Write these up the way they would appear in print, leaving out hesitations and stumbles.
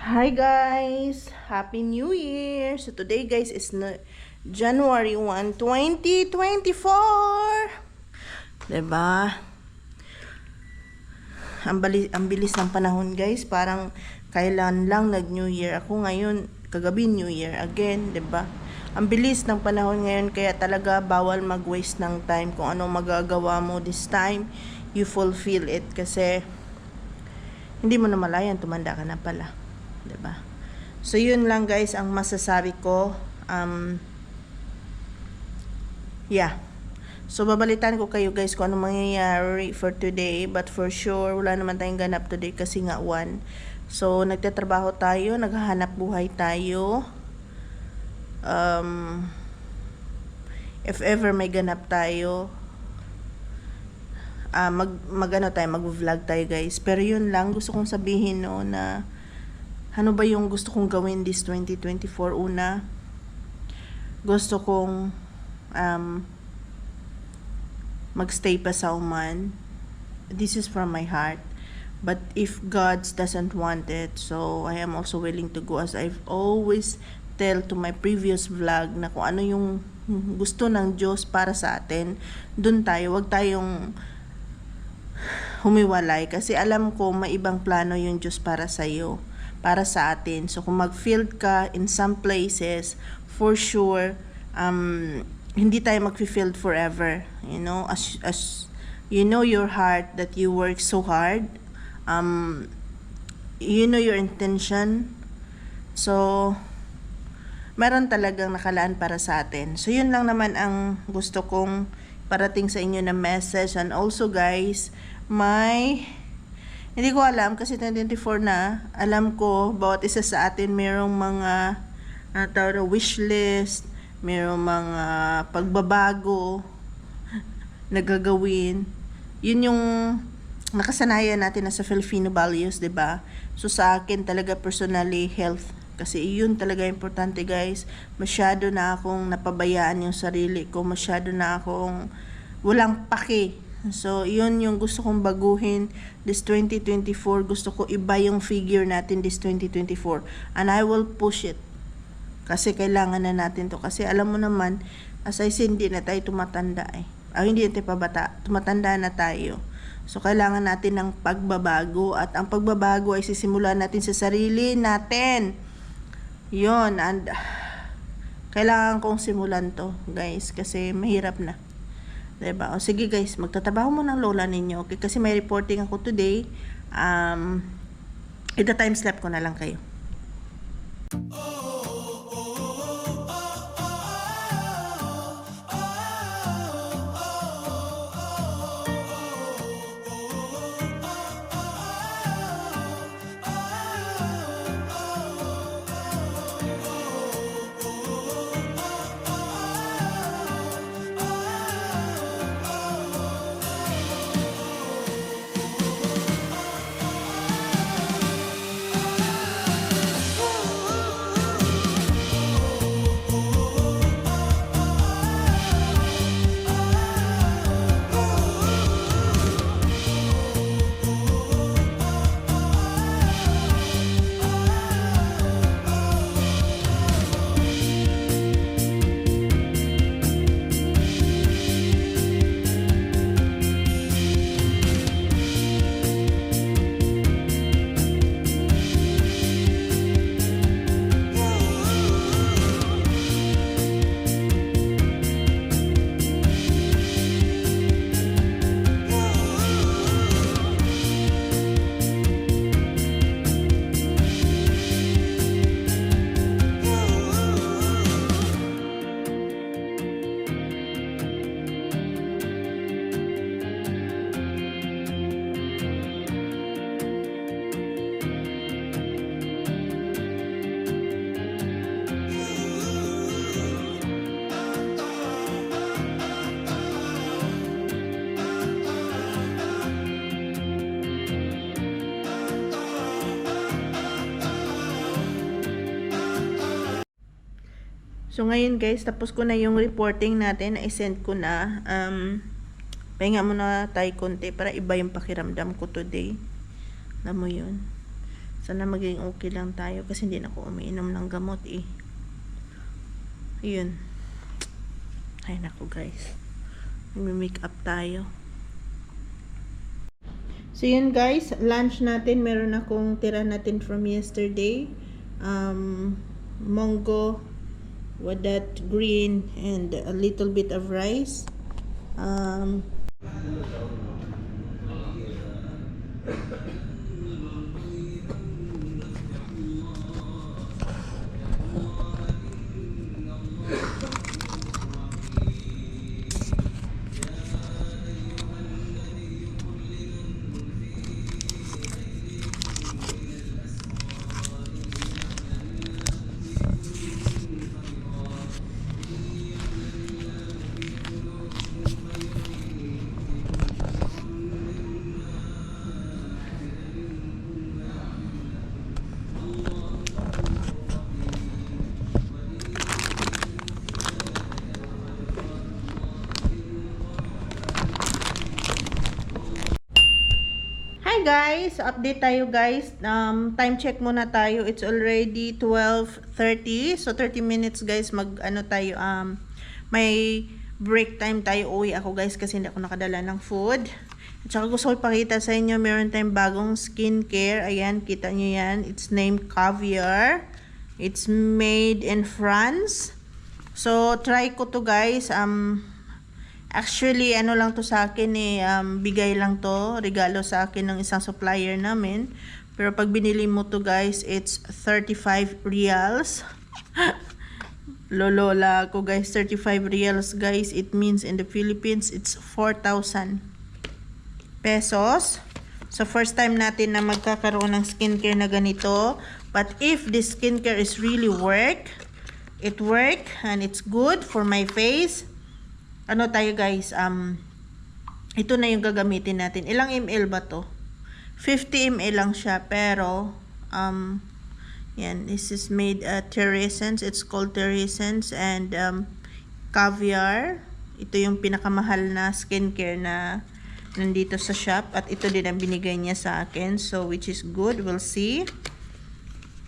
Hi guys! Happy New Year! So today guys is January 1, 2024! Diba? Ang bilis ng panahon guys. Parang kailan lang nag-New Year. Ako ngayon, kagabi New Year again. Diba? Ang bilis ng panahon ngayon. Kaya talaga bawal mag-waste ng time. Kung anong magagawa mo this time, you fulfill it. Kasi hindi mo na malayan, tumanda ka na pala. Diba? So, yun lang guys ang masasabi ko. Yeah. So, babalitan ko kayo guys kung ano mangyayari for today. But for sure, wala naman tayong ganap today kasi nga 1. So, nagtatrabaho tayo, naghahanap buhay tayo. If ever may ganap tayo, mag-vlog tayo guys. Pero yun lang, gusto kong sabihin no na ano ba yung gusto kong gawin this 2024? Una, gusto kong magstay pa sa Oman. This is from my heart. But if God doesn't want it, so I am also willing to go, as I've always tell to my previous vlog na kung ano yung gusto ng Diyos para sa atin, dun tayo. Wag tayong humiwalay kasi alam ko may ibang plano yung Diyos para sa iyo, para sa atin. So kung mag-field ka in some places, for sure hindi tayo mag-field forever, you know, as you know your heart that you work so hard, you know your intention, so meron talagang nakalaan para sa atin. So yun lang naman ang gusto kong parating sa inyo na message. And also guys, hindi ko alam kasi 2024 na, alam ko bawat isa sa atin mayroong mga wish list, mayroong mga pagbabago na gagawin. Yun yung nakasanayan natin na sa Filipino values, 'di ba? So sa akin talaga personally, health, kasi yun talaga importante guys. Masyado na akong napabayaan yung sarili ko, masyado na akong walang pake. So, yun yung gusto kong baguhin this 2024. Gusto ko iba yung figure natin this 2024. And I will push it. Kasi kailangan na natin to. Kasi alam mo naman, as I said, hindi na tayo tumatanda eh. Hindi na tayo pabata. Tumatanda na tayo. So, kailangan natin ng pagbabago. At ang pagbabago ay sisimulan natin sa sarili natin. Yun. And kailangan kong simulan to, guys. Kasi mahirap na. Diba? O sige guys, magtatabaho mo ng lola ninyo. Okay? Kasi may reporting ako today. Ita time slap ko na lang kayo. So, ngayon guys, tapos ko na yung reporting natin. I-send ko na. Pahinga muna tayo konti para iba yung pakiramdam ko today. Alam mo yun. Sana maging okay lang tayo kasi hindi na ako umiinom ng gamot eh. Ayun. Ay nako guys. Mag-make up tayo. So yun guys, lunch natin. Meron akong tira natin from yesterday. Munggo with that green and a little bit of rice. Hi guys, update tayo guys. Time check muna tayo. It's already 12:30. So 30 minutes guys tayo may break time tayo. Uwi ako guys kasi hindi ako nakadala ng food. At saka gusto ko ipakita sa inyo, meron tayong bagong skincare. Ayan, kita nyo yan. It's named Caviar. It's made in France. So try ko to guys. Actually, ano lang to sa akin bigay lang to, regalo sa akin ng isang supplier namin. Pero pag binili mo to guys, it's 35 reals. Lolola ko guys, 35 reals guys. It means in the Philippines, it's 4,000 pesos. So first time natin na magkakaroon ng skincare na ganito. But if this skincare is really work and it's good for my face. Ano tayo guys, ito na yung gagamitin natin. Ilang ml ba to? 50 ml lang siya, pero yan, this is made Terrescence. It's called Terrescence and Caviar. Ito yung pinakamahal na skincare na nandito sa shop, at ito din ang binigay niya sa akin, so which is good. We'll see.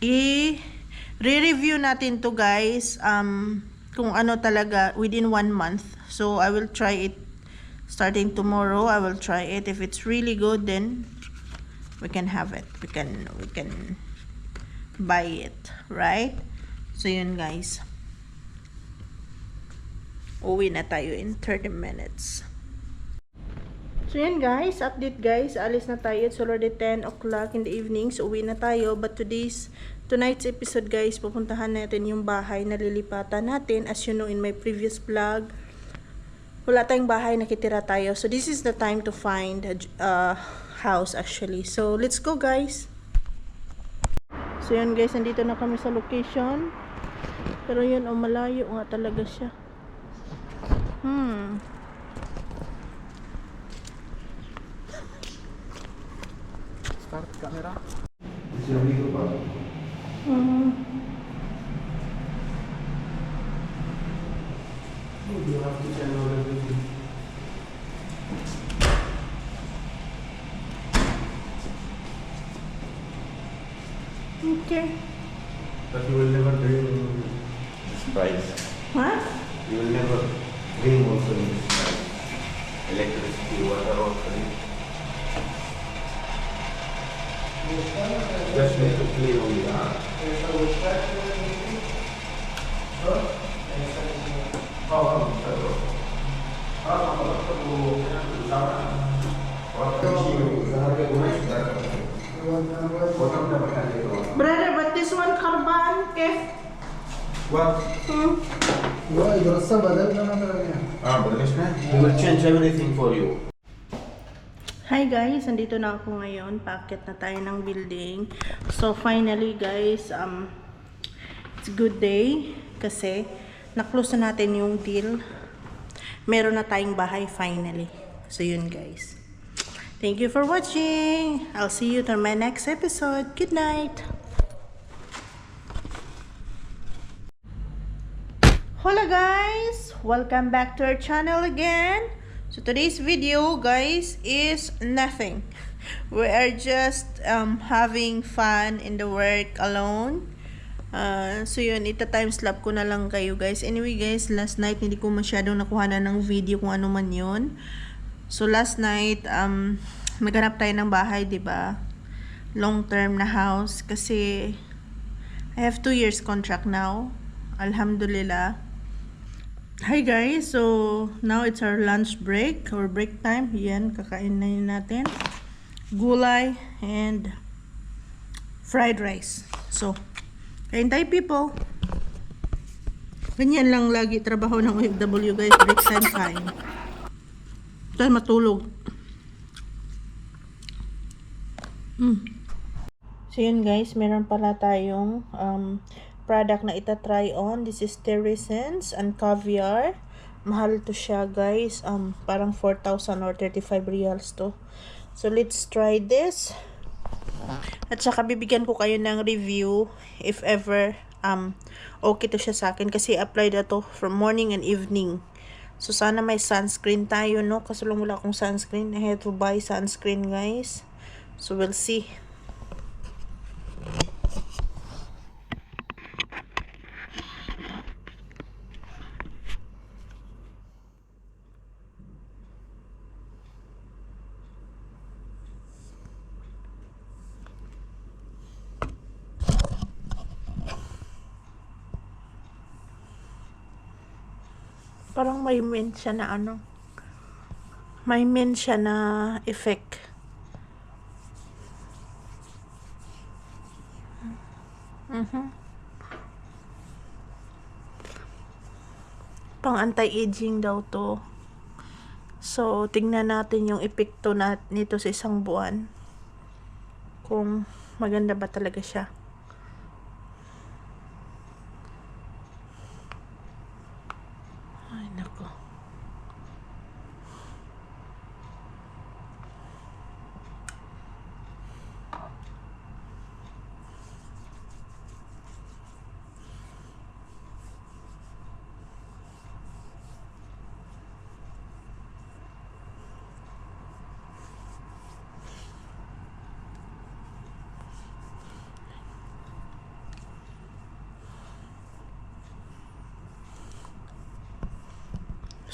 I-review natin to guys kung ano talaga within 1 month. So I will try it starting tomorrow. I will try it. If it's really good, then we can have it. We can buy it, right? So yun guys. Uwi na tayo in 30 minutes. So yun guys, update guys. Alis na tayo. It's already 10 o'clock in the evening. So uwi na tayo. But tonight's episode guys, pupuntahan natin yung bahay na lilipatan natin. As you know in my previous vlog, wala tayong bahay, nakitira tayo. So this is the time to find a house actually. So let's go guys. So yun guys, nandito na kami sa location. Pero yun, malayo nga talaga siya. Start camera. You have to tell everything. Okay. But you will never drink this price. What? You will never drink also in this price. Electricity, water also. Just need to play only. Brother, but this one carbon, okay? What? वो इधर से बदल करना पड़ेगा। We will change everything for you. Hi guys, andito na ako ngayon. Paakyat na tayo ng building. So finally guys, it's a good day kasi na-close na natin yung deal. Meron na tayong bahay finally. So yun guys. Thank you for watching. I'll see you to my next episode. Good night. Hola guys, welcome back to our channel again. So today's video guys is nothing. We are just having fun in the work alone. So yun, ita-timeslap ko na lang kayo guys. Anyway guys, last night hindi ko masyadong nakuha na ng video kung ano man yun. So last night, naghanap tayo ng bahay, 'di ba? Long term na house kasi I have 2 years contract now. Alhamdulillah. Hi guys, so now it's our lunch break or break time. Yan, kakain na yun natin. Gulay and fried rice. So, kain tayo people. Ganyan lang lagi trabaho ng OFW guys. Break time kain. Tayo matulog. So yun guys, meron pala tayong product na itatry on. This is Terrescence and Caviar. Mahal to siya guys. Parang 4,000 or 35 reals to. So let's try this. At saka bibigyan ko kayo ng review if ever okay to siya sa akin. Kasi apply na to from morning and evening. So sana may sunscreen tayo, no? Kasi lang wala akong sunscreen. I have to buy sunscreen guys. So we'll see. Parang may mint siya na ano. May mint siya na effect. Pang anti-aging daw to. So, tingnan natin yung epekto nito sa isang buwan. Kung maganda ba talaga siya. Ay, nako.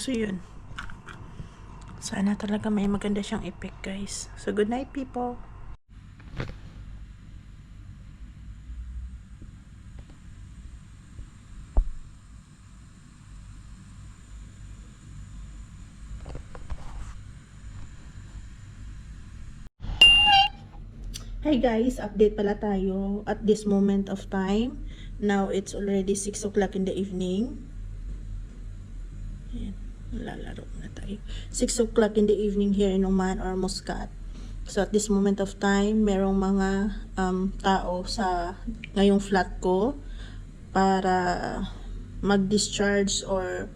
So yun. Sana talaga may maganda siyang effect guys. So good night people. Hi guys, update pala tayo at this moment of time. Now it's already 6 o'clock in the evening. Ayan, lalaro na tayo. 6 o'clock in the evening here in Oman or Muscat. So at this moment of time, merong mga tao sa ngayong flat ko para mag-discharge or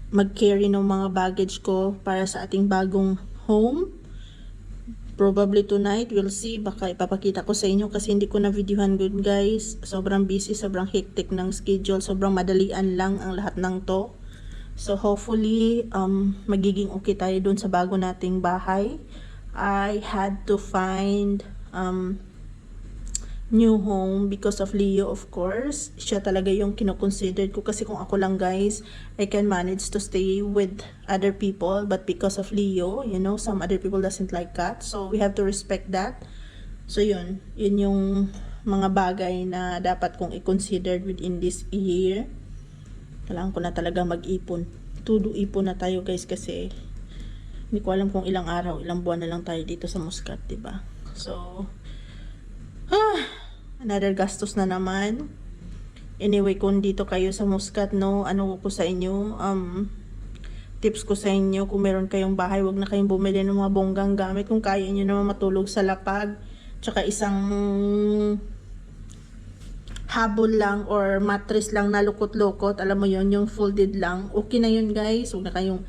mag-carry ng mga baggage ko para sa ating bagong home. Probably tonight, we'll see. Baka ipapakita ko sa inyo kasi hindi ko na videohan good guys. Sobrang busy, sobrang hectic ng schedule. Sobrang madalian lang ang lahat ng to. So hopefully, magiging okay tayo dun sa bago nating bahay. I had to find new home because of Leo, of course. Siya talaga yung kinoconsidered ko kasi kung ako lang guys, I can manage to stay with other people, but because of Leo, you know, some other people doesn't like cats, so we have to respect that. So yun yung mga bagay na dapat kong i-consider within this year. Kailangan ko na talaga mag-ipon. Tudo ipon na tayo guys kasi hindi ko alam kung ilang araw, ilang buwan na lang tayo dito sa Muscat, diba? So another gastos na naman. Anyway, kung dito kayo sa Muscat, no, ano ko sa inyo, tips ko sa inyo, kung meron kayong bahay, wag na kayong bumili ng mga bonggang gamit. Kung kaya nyo naman matulog sa lapag, tsaka isang habol lang or mattress lang na lukot-lukot, alam mo yon, yung folded lang, okay na yun guys. Wag na kayong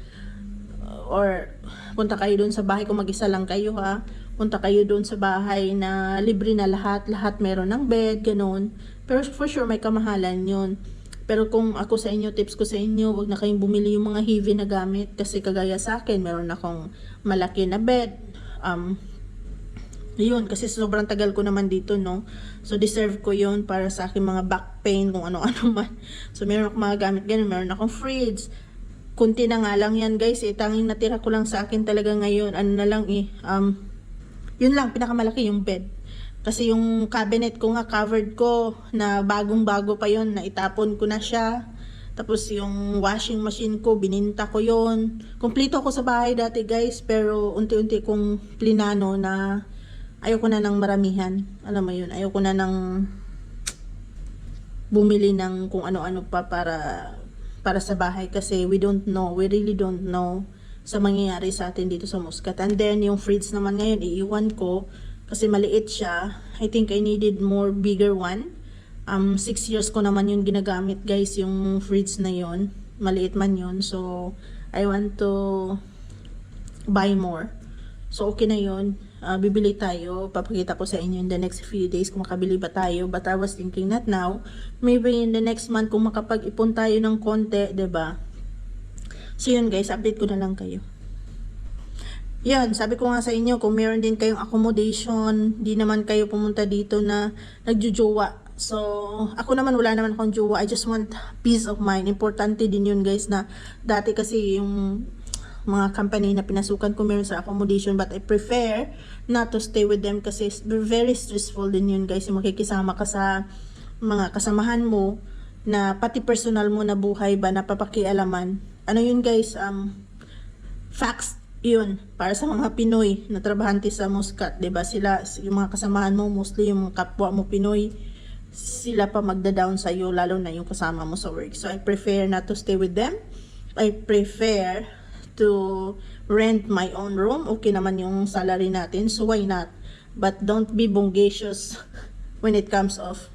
or punta kayo doon sa bahay kung mag-isa lang kayo ha. Punta kayo doon sa bahay na libre na lahat meron ng bed, ganun. Pero for sure may kamahalan yun. Pero kung ako sa inyo, tips ko sa inyo, wag na kayong bumili yung mga heavy na gamit kasi kagaya sa akin, meron akong malaki na bed, Yun, kasi sobrang tagal ko naman dito, no? So, deserve ko yun para sa aking mga back pain, kung ano-ano man. So, meron akong mga gamit ganun, meron akong fridge. Kunti na nga lang yan, guys. Tanging natira ko lang sa akin talaga ngayon. Ano na lang yun lang, pinakamalaki yung bed. Kasi yung cabinet ko nga, covered ko, na bagong-bago pa yun, na itapon ko na siya. Tapos yung washing machine ko, bininta ko yun. Kumpleto ako sa bahay dati, guys, pero unti-unti kong plinano na ayoko na ng maramihan. Alam mo yun, ayoko na ng bumili ng kung ano-ano pa para sa bahay kasi we really don't know sa mangyayari sa atin dito sa Muscat. And then yung fridge naman ngayon, iiwan ko kasi maliit siya. I think I needed more bigger one. 6 years ko naman yung ginagamit, guys, yung fridge na yon. Maliit man yun. So, I want to buy more. So, okay na yun. Bibili tayo. Papakita ko sa inyo in the next few days kung makabili ba tayo. But I was thinking not now. Maybe in the next month kung makapag-ipon tayo ng konti, 'di ba? So yun, guys, update ko na lang kayo. Yan, sabi ko nga sa inyo, kung meron din kayong accommodation, di naman kayo pumunta dito na nagjujowa. So, ako naman, wala naman akong jowa. I just want peace of mind. Importante din yun, guys, na dati kasi yung mga company na pinasukan ko meron sa accommodation, but I prefer not to stay with them kasi very stressful din yun, guys, yung makikisama ka sa mga kasamahan mo na pati personal mo na buhay ba napapakialaman. Ano yun, guys, facts yun para sa mga Pinoy na trabahante sa Muscat, 'di ba? Sila, yung mga kasamahan mo, mostly yung kapwa mo Pinoy, sila pa magda-down sa iyo, lalo na yung kasama mo sa work. So I prefer not to stay with them. I prefer to rent my own room. Okay naman yung salary natin, so why not? But don't be bongacious when it comes of,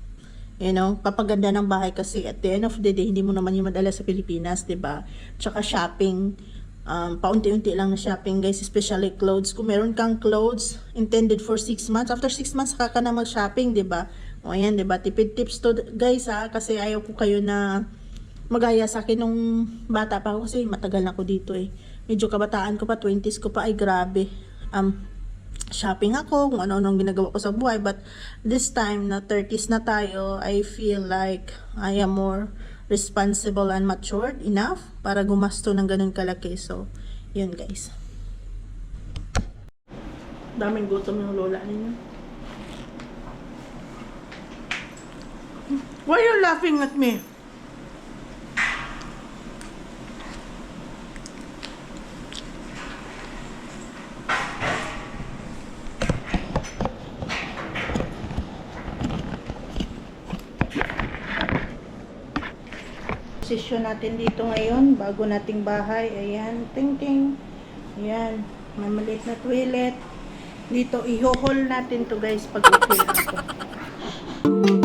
you know, papaganda ng bahay kasi at the end of the day, hindi mo naman yung madala sa Pilipinas, 'di ba? Tsaka shopping, paunti-unti lang na shopping, guys, especially clothes. Kung meron kang clothes intended for 6 months, after 6 months saka ka na mag-shopping, 'di ba? O ayan, 'di ba? Tipid tips to, guys, ha, kasi ayaw ko kayo na magaya sa akin nung bata pa ako kasi matagal na ako dito eh. Medyo kabataan ko pa, 20s ko pa, ay grabe. Shopping ako, kung ano-ano ginagawa ko sa buhay, but this time na 30s na tayo, I feel like I am more responsible and matured enough para gumasto ng ganun kalaki. So, yun, guys. Daming gutom yung lola ninyo. Why are you laughing at me? Posisyon natin dito ngayon, bago nating bahay. Ayan, ting-ting. Ayan, may maliit na toilet. Dito, i-haul natin to, guys, pag okay na ako.